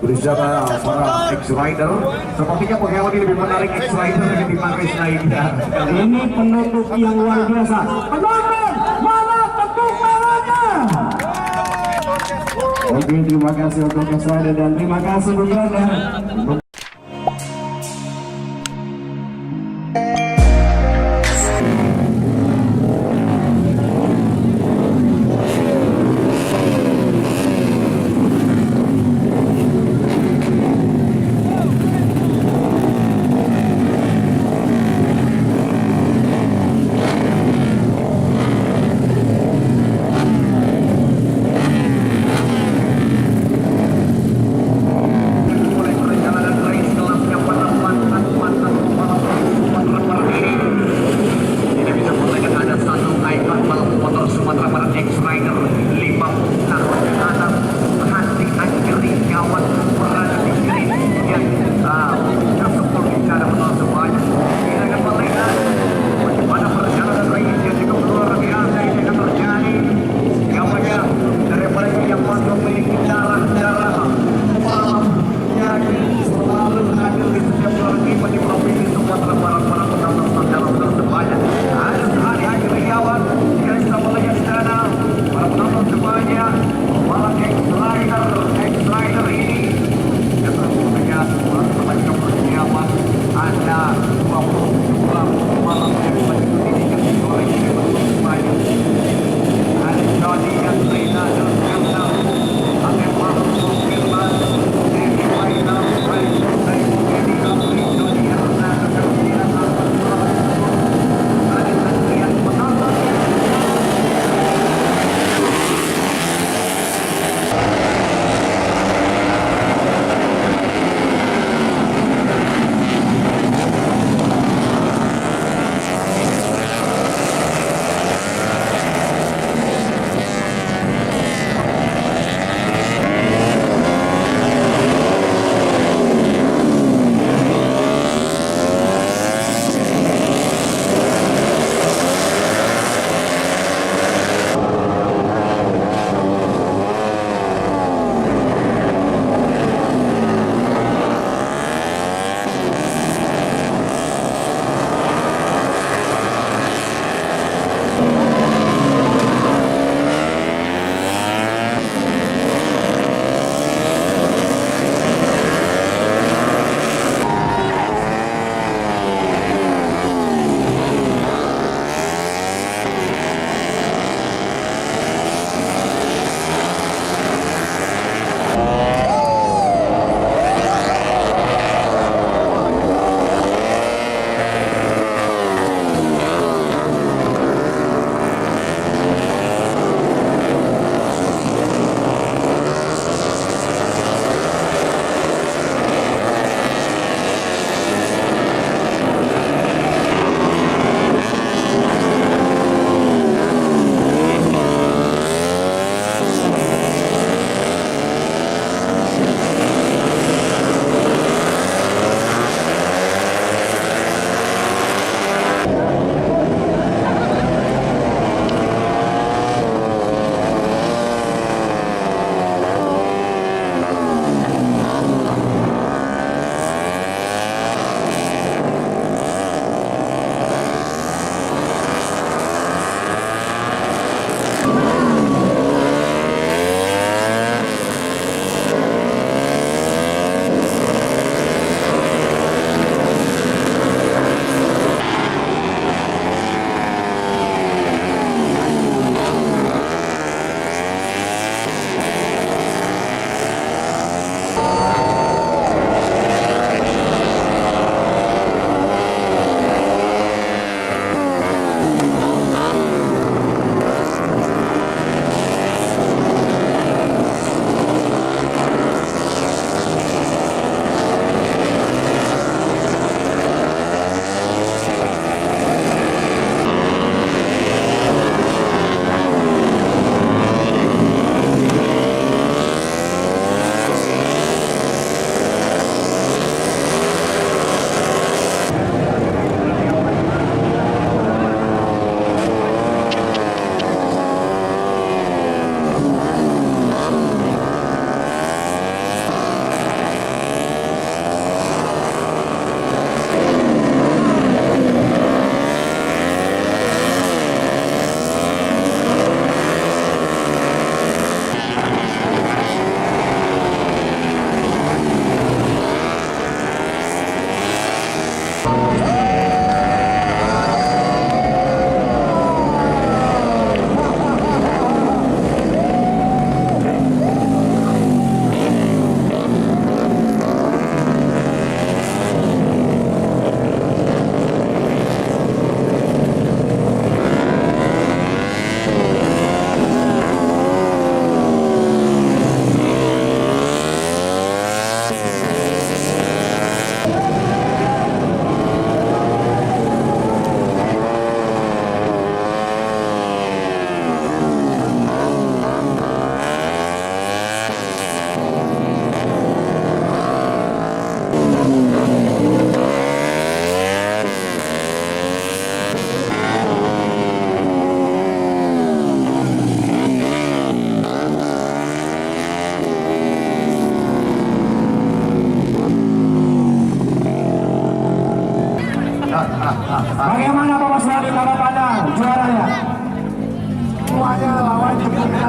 bersama para X-Rider. Sepertinya penghewan ini lebih menarik X-Rider ketimbang Chris Naida. Ini penutup yang luar biasa. Penonton, mana tepuk tangannya? Oke, terima kasih untuk X-Rider dan terima kasih Bung Randa. Para penonton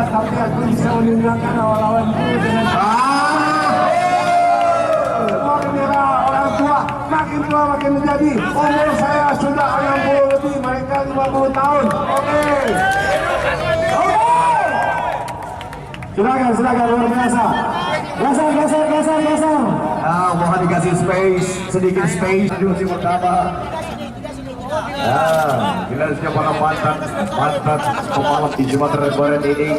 tapi aku bisa meninggalkan lawan itu dengan makin merah orang tua, makin tua makin menjadi. Umur saya sudah 60 lebih, mereka 50 tahun. Oke. Silakan luar biasa. Geser. Mohon dikasih space, sedikit space di musim pertama. Bila siapa mantan pembalap di Sumatera Barat ini,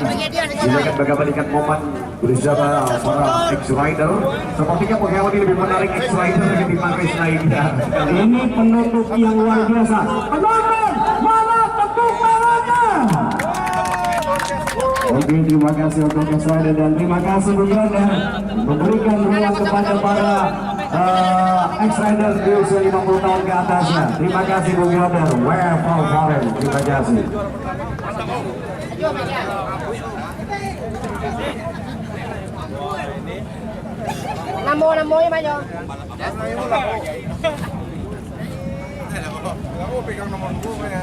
silakan bagaimana momen bersama para X-Rider. Sepertinya penghemat ini lebih menarik X-Rider ketimbang race lainnya. Ini penutup yang luar biasa. Penonton, mana tepuk tangannya? Oke, terima kasih untuk X-Rider dan terima kasih Bung Yoder memberikan ruang kepada para X-Rider di usia 50 tahun ke atasnya. Terima kasih Bung Yoder, Where for Foreign. Terima kasih. Namo ya Pak Jo. Kamu pegang nomor gue ya.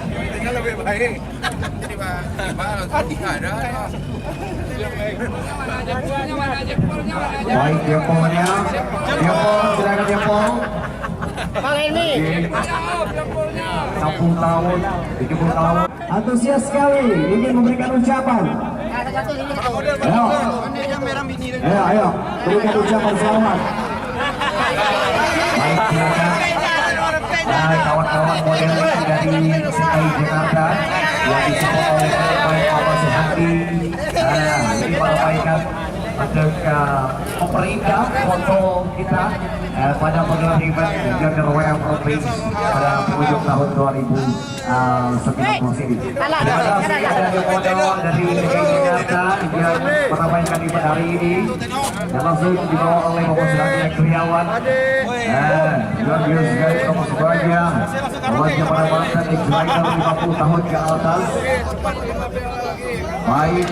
Tinggal lebih baik. Jadi Pak, ada. Baik, Tiongkoknya. Tiongkok, silakan Tiongkok. Bang Helmi. 60 tahun, 70 tahun. Antusias sekali ingin memberikan ucapan. Satu ini satu. Ayo, berikan ucapan selamat. Baik, silakan. Kawan-kawan model dari DKI Jakarta yang disupport oleh Bapak Suhadi. Ini merupakan untuk memperindah foto kita pada penggelar event Junior WM Pro Race pada penghujung tahun 2019 ini. Terima kasih dari model dari DKI Jakarta yang meramaikan event hari ini dan langsung dibawa oleh Bapak Suhadi Kriawan. Luar biasa sekali untuk semuanya. Awalnya para mantan X-Rider 50 tahun ke atas. Baik.